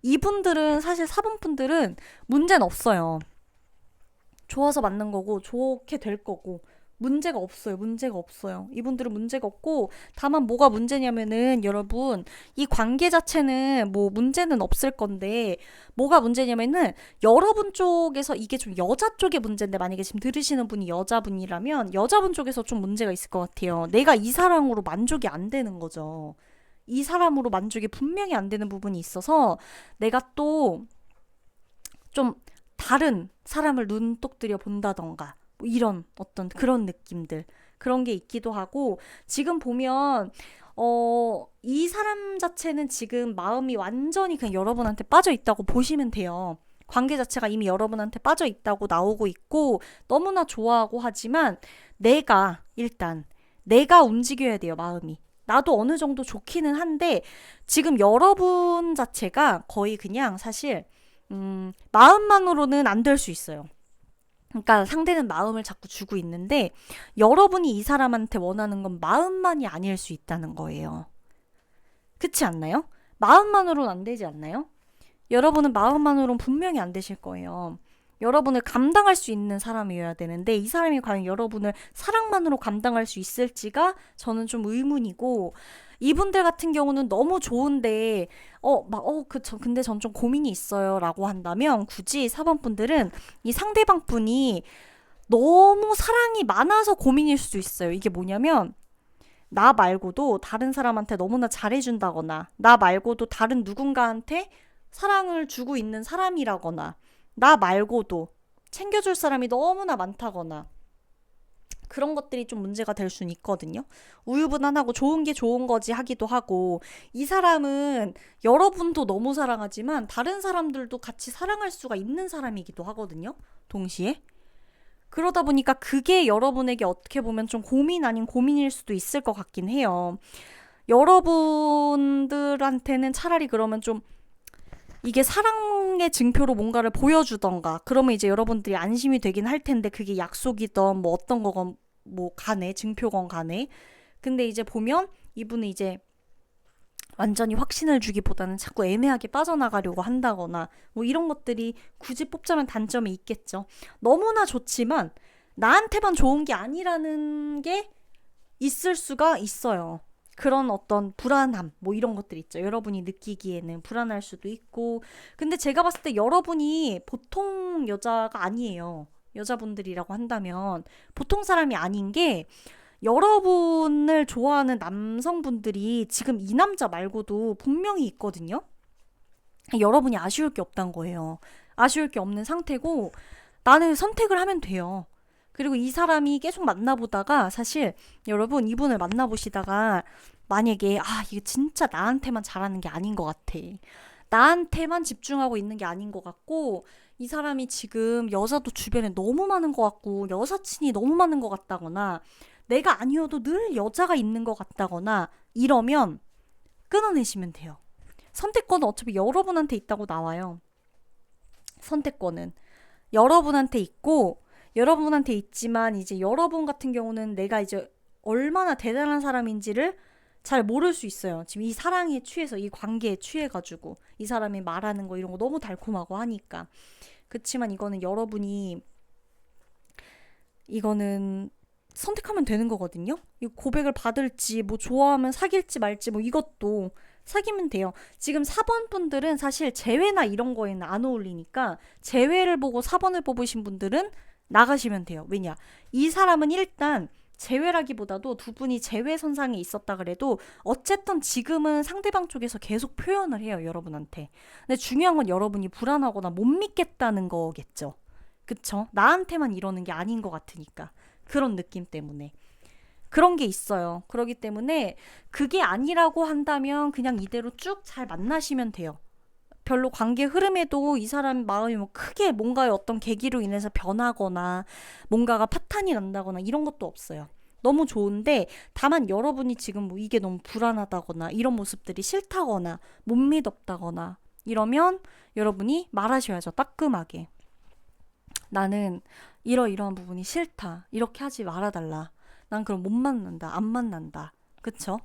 이분들은 사실 4번 분들은 문제는 없어요. 좋아서 만난 거고 좋게 될 거고 문제가 없어요. 문제가 없어요. 이분들은 문제가 없고 다만 뭐가 문제냐면은 여러분 이 관계 자체는 뭐 문제는 없을 건데 뭐가 문제냐면은 여러분 쪽에서 이게 좀 여자 쪽의 문제인데 만약에 지금 들으시는 분이 여자분이라면 여자분 쪽에서 좀 문제가 있을 것 같아요. 내가 이 사람으로 만족이 안 되는 거죠. 이 사람으로 만족이 분명히 안 되는 부분이 있어서 내가 또 좀 다른 사람을 눈독 들여 본다던가 뭐 이런 어떤 그런 느낌들 그런 게 있기도 하고 지금 보면 이 사람 자체는 지금 마음이 완전히 그냥 여러분한테 빠져 있다고 보시면 돼요. 관계 자체가 이미 여러분한테 빠져 있다고 나오고 있고 너무나 좋아하고 하지만 내가 움직여야 돼요, 마음이. 나도 어느 정도 좋기는 한데 지금 여러분 자체가 거의 그냥 사실 마음만으로는 안 될 수 있어요. 그러니까 상대는 마음을 자꾸 주고 있는데 여러분이 이 사람한테 원하는 건 마음만이 아닐 수 있다는 거예요. 그렇지 않나요? 마음만으로는 안 되지 않나요? 여러분은 마음만으로는 분명히 안 되실 거예요. 여러분을 감당할 수 있는 사람이어야 되는데 이 사람이 과연 여러분을 사랑만으로 감당할 수 있을지가 저는 좀 의문이고 이분들 같은 경우는 너무 좋은데 근데 전 좀 고민이 있어요 라고 한다면 굳이 4번 분들은 이 상대방 분이 너무 사랑이 많아서 고민일 수도 있어요. 이게 뭐냐면 나 말고도 다른 사람한테 너무나 잘해준다거나 나 말고도 다른 누군가한테 사랑을 주고 있는 사람이라거나 나 말고도 챙겨줄 사람이 너무나 많다거나 그런 것들이 좀 문제가 될 수는 있거든요. 우유부단하고 좋은 게 좋은 거지 하기도 하고 이 사람은 여러분도 너무 사랑하지만 다른 사람들도 같이 사랑할 수가 있는 사람이기도 하거든요. 동시에. 그러다 보니까 그게 여러분에게 어떻게 보면 좀 고민 아닌 고민일 수도 있을 것 같긴 해요. 여러분들한테는 차라리 그러면 좀 이게 사랑의 증표로 뭔가를 보여주던가 그러면 이제 여러분들이 안심이 되긴 할 텐데 그게 약속이던 뭐 어떤 거건 뭐 간에 증표건 간에 근데 이제 보면 이분은 이제 완전히 확신을 주기보다는 자꾸 애매하게 빠져나가려고 한다거나 뭐 이런 것들이 굳이 뽑자면 단점이 있겠죠. 너무나 좋지만 나한테만 좋은 게 아니라는 게 있을 수가 있어요. 그런 어떤 불안함 뭐 이런 것들 있죠. 여러분이 느끼기에는 불안할 수도 있고 근데 제가 봤을 때 여러분이 보통 여자가 아니에요. 여자분들이라고 한다면 보통 사람이 아닌 게 여러분을 좋아하는 남성분들이 지금 이 남자 말고도 분명히 있거든요. 여러분이 아쉬울 게 없단 거예요. 아쉬울 게 없는 상태고 나는 선택을 하면 돼요. 그리고 이 사람이 계속 만나보다가 사실 여러분 이분을 만나보시다가 만약에 이게 진짜 나한테만 잘하는 게 아닌 것 같아. 나한테만 집중하고 있는 게 아닌 것 같고 이 사람이 지금 여자도 주변에 너무 많은 것 같고 여사친이 너무 많은 것 같다거나 내가 아니어도 늘 여자가 있는 것 같다거나 이러면 끊어내시면 돼요. 선택권은 어차피 여러분한테 있다고 나와요. 선택권은 여러분한테 있고 여러분한테 있지만 이제 여러분 같은 경우는 내가 이제 얼마나 대단한 사람인지를 잘 모를 수 있어요. 지금 이 사랑에 취해서 이 관계에 취해가지고 이 사람이 말하는 거 이런 거 너무 달콤하고 하니까 그치만 이거는 선택하면 되는 거거든요. 이 고백을 받을지 뭐 좋아하면 사귈지 말지 뭐 이것도 사귀면 돼요. 지금 4번 분들은 사실 재회나 이런 거에는 안 어울리니까 재회를 보고 4번을 뽑으신 분들은 나가시면 돼요. 왜냐? 이 사람은 일단 재회라기보다도 두 분이 재회 선상에 있었다 그래도 어쨌든 지금은 상대방 쪽에서 계속 표현을 해요. 여러분한테. 근데 중요한 건 여러분이 불안하거나 못 믿겠다는 거겠죠. 그쵸? 나한테만 이러는 게 아닌 것 같으니까. 그런 느낌 때문에. 그런 게 있어요. 그렇기 때문에 그게 아니라고 한다면 그냥 이대로 쭉 잘 만나시면 돼요. 별로 관계 흐름에도 이 사람 마음이 뭐 크게 뭔가의 어떤 계기로 인해서 변하거나 뭔가가 파탄이 난다거나 이런 것도 없어요. 너무 좋은데 다만 여러분이 지금 뭐 이게 너무 불안하다거나 이런 모습들이 싫다거나 못 믿었다거나 이러면 여러분이 말하셔야죠. 따끔하게. 나는 이러이러한 부분이 싫다. 이렇게 하지 말아달라. 난 그럼 못 만난다. 안 만난다. 그쵸?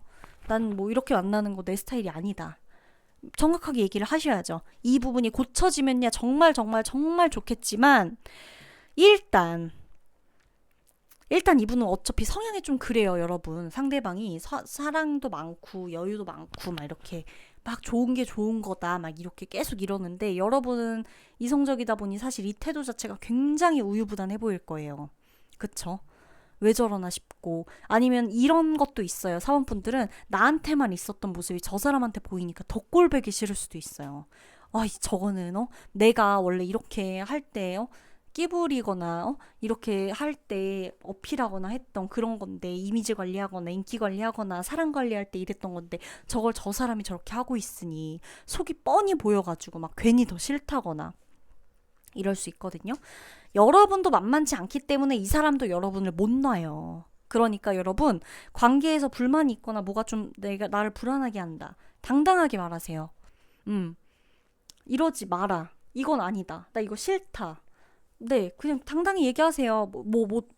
난 뭐 이렇게 만나는 거 내 스타일이 아니다. 정확하게 얘기를 하셔야죠. 이 부분이 고쳐지면야 정말 정말 정말 좋겠지만 일단 이분은 어차피 성향이 좀 그래요, 여러분. 상대방이 사랑도 많고 여유도 많고 막 이렇게 막 좋은 게 좋은 거다 막 이렇게 계속 이러는데 여러분은 이성적이다 보니 사실 이 태도 자체가 굉장히 우유부단해 보일 거예요. 그쵸? 왜 저러나 싶고 아니면 이런 것도 있어요. 사원분들은 나한테만 있었던 모습이 저 사람한테 보이니까 더 꼴보기 싫을 수도 있어요. 저거는 내가 원래 이렇게 할 때 끼부리거나 이렇게 할 때 어필하거나 했던 그런 건데 이미지 관리하거나 인기 관리하거나 사랑 관리할 때 이랬던 건데 저걸 저 사람이 저렇게 하고 있으니 속이 뻔히 보여가지고 막 괜히 더 싫다거나 이럴 수 있거든요. 여러분도 만만치 않기 때문에 이 사람도 여러분을 못 놔요. 그러니까 여러분, 관계에서 불만이 있거나 뭐가 좀 내가 나를 불안하게 한다. 당당하게 말하세요. 음, 이러지 마라. 이건 아니다. 나 이거 싫다. 네, 그냥 당당히 얘기하세요.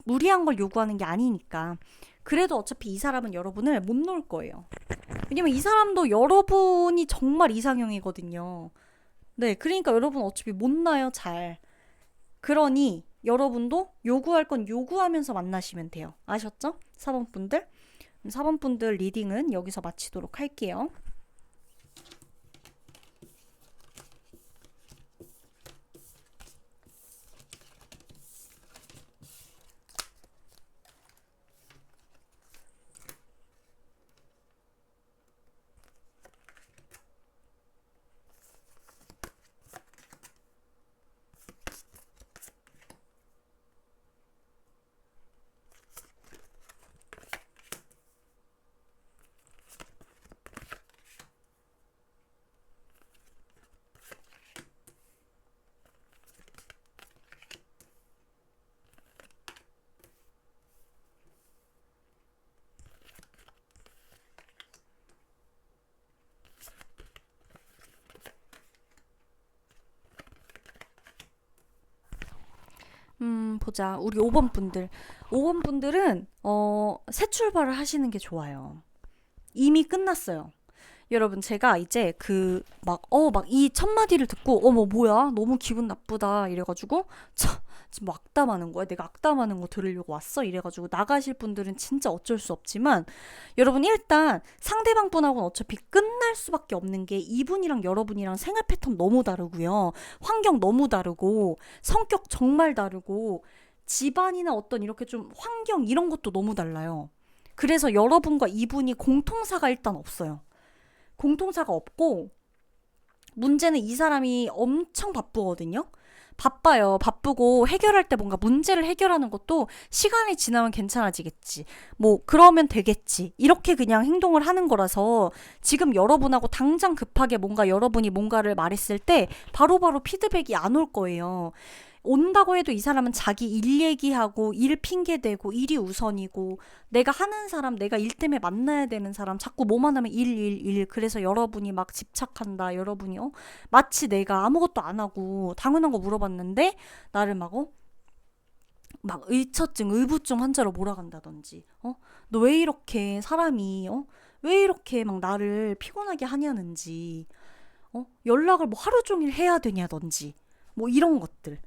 무리한 걸 요구하는 게 아니니까. 그래도 어차피 이 사람은 여러분을 못 놓을 거예요. 왜냐면 이 사람도 여러분이 정말 이상형이거든요. 네, 그러니까 여러분 어차피 못 놔요, 잘. 그러니 여러분도 요구할 건 요구하면서 만나시면 돼요. 아셨죠? 4번 분들? 4번 분들 리딩은 여기서 마치도록 할게요. 보자. 우리 5번 분들. 5번 분들은, 새 출발을 하시는 게 좋아요. 이미 끝났어요. 여러분, 제가 이제 막 이 첫 마디를 듣고, 어머, 뭐야? 너무 기분 나쁘다. 이래가지고, 지금 뭐 악담하는 거야? 내가 악담하는 거 들으려고 왔어? 이래가지고 나가실 분들은 진짜 어쩔 수 없지만, 여러분, 일단 상대방 분하고는 어차피 끝날 수밖에 없는 게 이분이랑 여러분이랑 생활 패턴 너무 다르고요. 환경 너무 다르고, 성격 정말 다르고, 집안이나 어떤 이렇게 좀 환경 이런 것도 너무 달라요. 그래서 여러분과 이분이 공통사가 일단 없어요. 공통사가 없고, 문제는 이 사람이 엄청 바쁘거든요. 바빠요. 바쁘고 해결할 때 뭔가 문제를 해결하는 것도 시간이 지나면 괜찮아지겠지. 뭐 그러면 되겠지. 이렇게 그냥 행동을 하는 거라서 지금 여러분하고 당장 급하게 뭔가 여러분이 뭔가를 말했을 때 바로바로 피드백이 안 올 거예요. 온다고 해도 이 사람은 자기 일 얘기하고 일 핑계대고 일이 우선이고 내가 하는 사람, 내가 일 때문에 만나야 되는 사람 자꾸 뭐만 하면 일. 그래서 여러분이 막 집착한다. 여러분이 마치 내가 아무것도 안 하고 당연한 거 물어봤는데 나를 막 의처증, 의부증 환자로 몰아간다든지 너 왜 이렇게 사람이 왜 이렇게 막 나를 피곤하게 하냐는지 연락을 뭐 하루 종일 해야 되냐든지 뭐 이런 것들.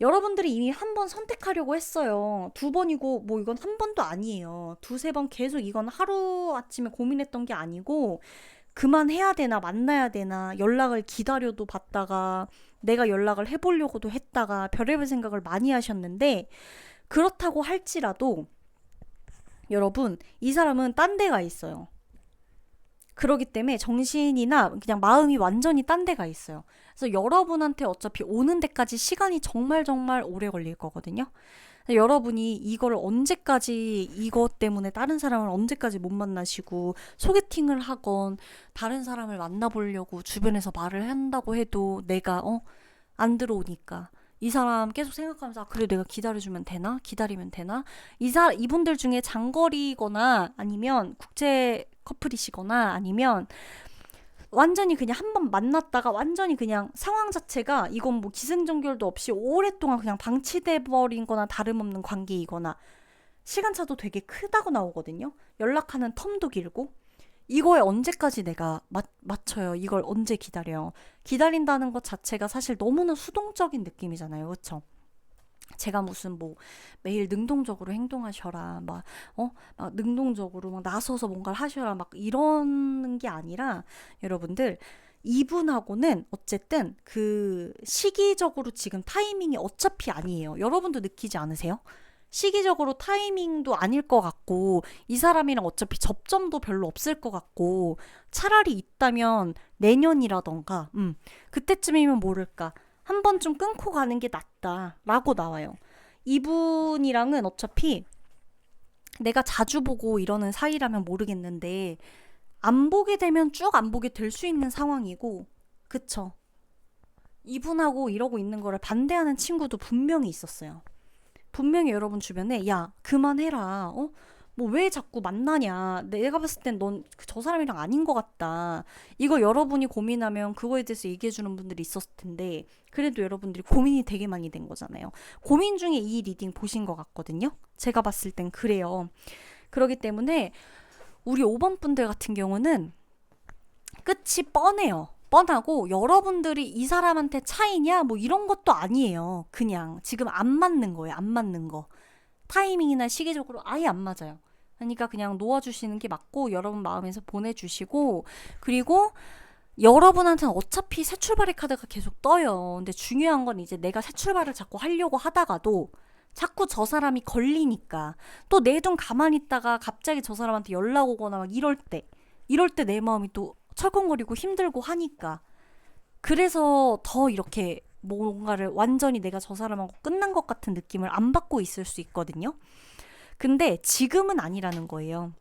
여러분들이 이미 한 번 선택하려고 했어요. 두 번이고, 뭐 이건 한 번도 아니에요. 두세 번 계속 이건 하루아침에 고민했던 게 아니고, 그만해야 되나, 만나야 되나, 연락을 기다려도 받다가, 내가 연락을 해보려고도 했다가, 별의별 생각을 많이 하셨는데, 그렇다고 할지라도, 여러분, 이 사람은 딴 데가 있어요. 그러기 때문에 정신이나 그냥 마음이 완전히 딴 데가 있어요. 그래서 여러분한테 어차피 오는 데까지 시간이 정말 정말 오래 걸릴 거거든요. 여러분이 이거를 언제까지 이것 때문에 다른 사람을 언제까지 못 만나시고 소개팅을 하건 다른 사람을 만나보려고 주변에서 말을 한다고 해도 내가 안 들어오니까 이 사람 계속 생각하면서 그래 내가 기다려주면 되나? 기다리면 되나? 이분들 중에 장거리거나 아니면 국제 커플이시거나 아니면 완전히 그냥 한 번 만났다가 완전히 그냥 상황 자체가 이건 뭐 기승전결도 없이 오랫동안 그냥 방치돼 버린 거나 다름없는 관계이거나 시간차도 되게 크다고 나오거든요. 연락하는 텀도 길고 이거에 언제까지 내가 맞춰요. 이걸 언제 기다려요. 기다린다는 것 자체가 사실 너무나 수동적인 느낌이잖아요. 그쵸? 제가 무슨 뭐 매일 능동적으로 행동하셔라 막 능동적으로 막 나서서 뭔가를 하셔라 막 이런 게 아니라 여러분들 이분하고는 어쨌든 그 시기적으로 지금 타이밍이 어차피 아니에요. 여러분도 느끼지 않으세요? 시기적으로 타이밍도 아닐 것 같고 이 사람이랑 어차피 접점도 별로 없을 것 같고 차라리 있다면 내년이라던가 그때쯤이면 모를까 한 번쯤 끊고 가는 게 낫다라고 나와요. 이분이랑은 어차피 내가 자주 보고 이러는 사이라면 모르겠는데 안 보게 되면 쭉 안 보게 될 수 있는 상황이고 그쵸? 이분하고 이러고 있는 거를 반대하는 친구도 분명히 있었어요. 분명히 여러분 주변에 야 그만해라 뭐 왜 자꾸 만나냐 내가 봤을 땐 넌 저 사람이랑 아닌 것 같다 이거 여러분이 고민하면 그거에 대해서 얘기해 주는 분들이 있었을 텐데 그래도 여러분들이 고민이 되게 많이 된 거잖아요. 고민 중에 이 리딩 보신 것 같거든요. 제가 봤을 땐 그래요. 그렇기 때문에 우리 5번 분들 같은 경우는 끝이 뻔해요. 뻔하고 여러분들이 이 사람한테 차이냐 뭐 이런 것도 아니에요. 그냥 지금 안 맞는 거예요. 안 맞는 거. 타이밍이나 시기적으로 아예 안 맞아요. 그러니까 그냥 놓아주시는 게 맞고 여러분 마음에서 보내주시고 그리고 여러분한테는 어차피 새 출발의 카드가 계속 떠요. 근데 중요한 건 이제 내가 새 출발을 자꾸 하려고 하다가도 자꾸 저 사람이 걸리니까 또 내 돈 가만히 있다가 갑자기 저 사람한테 연락 오거나 막 이럴 때 내 마음이 또 철컹거리고 힘들고 하니까 그래서 더 이렇게 뭔가를 완전히 내가 저 사람하고 끝난 것 같은 느낌을 안 받고 있을 수 있거든요. 근데 지금은 아니라는 거예요.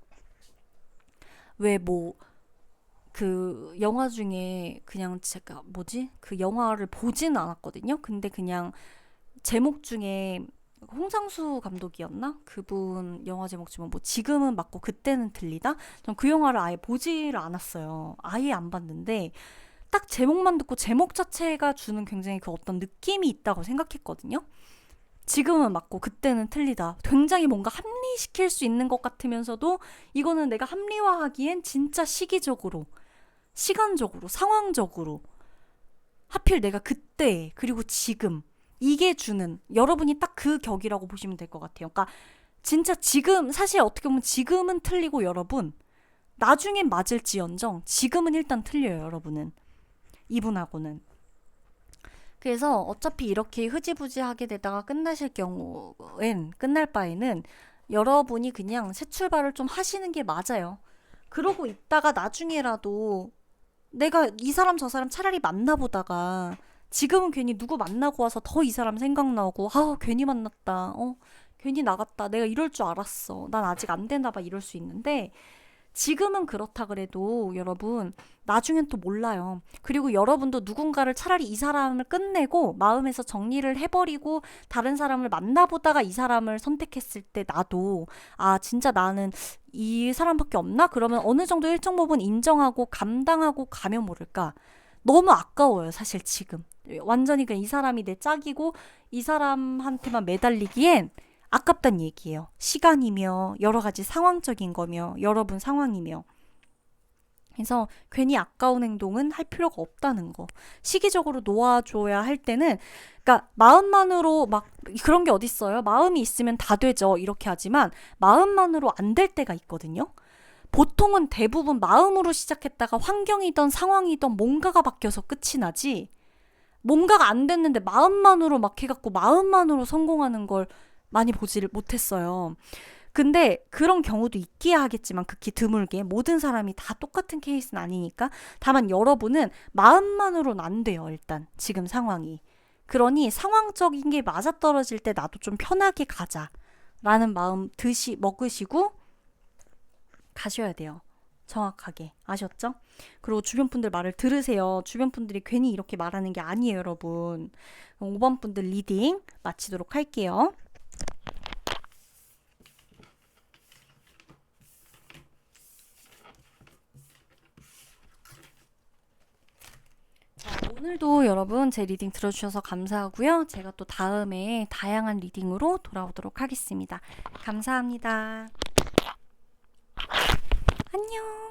왜 그 영화 중에 그냥 제가 그 영화를 보지는 않았거든요. 근데 그냥 제목 중에 홍상수 감독이었나? 그분 영화 제목 중에 뭐 지금은 맞고 그때는 들리다? 전 그 영화를 아예 보지를 않았어요. 아예 안 봤는데 딱 제목만 듣고 제목 자체가 주는 굉장히 그 어떤 느낌이 있다고 생각했거든요. 지금은 맞고 그때는 틀리다. 굉장히 뭔가 합리시킬 수 있는 것 같으면서도 이거는 내가 합리화하기엔 진짜 시기적으로, 시간적으로, 상황적으로 하필 내가 그때 그리고 지금 이게 주는 여러분이 딱 그 격이라고 보시면 될 것 같아요. 그러니까 진짜 지금 사실 어떻게 보면 지금은 틀리고 여러분 나중엔 맞을지언정 지금은 일단 틀려요. 여러분은 이분하고는. 그래서 어차피 이렇게 흐지부지하게 되다가 끝나실 경우엔 끝날 바에는 여러분이 그냥 새 출발을 좀 하시는 게 맞아요. 그러고 있다가 나중에라도 내가 이 사람 저 사람 차라리 만나보다가 지금은 괜히 누구 만나고 와서 더 이 사람 생각나고 괜히 만났다 괜히 나갔다 내가 이럴 줄 알았어 난 아직 안 되나 봐 이럴 수 있는데 지금은 그렇다 그래도 여러분 나중엔 또 몰라요. 그리고 여러분도 누군가를 차라리 이 사람을 끝내고 마음에서 정리를 해버리고 다른 사람을 만나보다가 이 사람을 선택했을 때 나도 진짜 나는 이 사람밖에 없나? 그러면 어느 정도 일정 부분 인정하고 감당하고 가면 모를까? 너무 아까워요 사실 지금. 완전히 그냥 이 사람이 내 짝이고 이 사람한테만 매달리기엔 아깝단 얘기예요. 시간이며 여러 가지 상황적인 거며 여러분 상황이며. 그래서 괜히 아까운 행동은 할 필요가 없다는 거. 시기적으로 놓아줘야 할 때는 그러니까 마음만으로 막 그런 게 어딨어요. 마음이 있으면 다 되죠. 이렇게 하지만 마음만으로 안 될 때가 있거든요. 보통은 대부분 마음으로 시작했다가 환경이든 상황이든 뭔가가 바뀌어서 끝이 나지 뭔가가 안 됐는데 마음만으로 막 해갖고 마음만으로 성공하는 걸 많이 보지를 못했어요. 근데 그런 경우도 있기야 하겠지만 극히 드물게 모든 사람이 다 똑같은 케이스는 아니니까 다만 여러분은 마음만으로는 안 돼요. 일단 지금 상황이. 그러니 상황적인 게 맞아떨어질 때 나도 좀 편하게 가자 라는 마음 먹으시고 가셔야 돼요. 정확하게. 아셨죠? 그리고 주변 분들 말을 들으세요. 주변 분들이 괜히 이렇게 말하는 게 아니에요, 여러분. 5번 분들 리딩 마치도록 할게요. 오늘도 여러분 제 리딩 들어주셔서 감사하고요. 제가 또 다음에 다양한 리딩으로 돌아오도록 하겠습니다. 감사합니다. 안녕.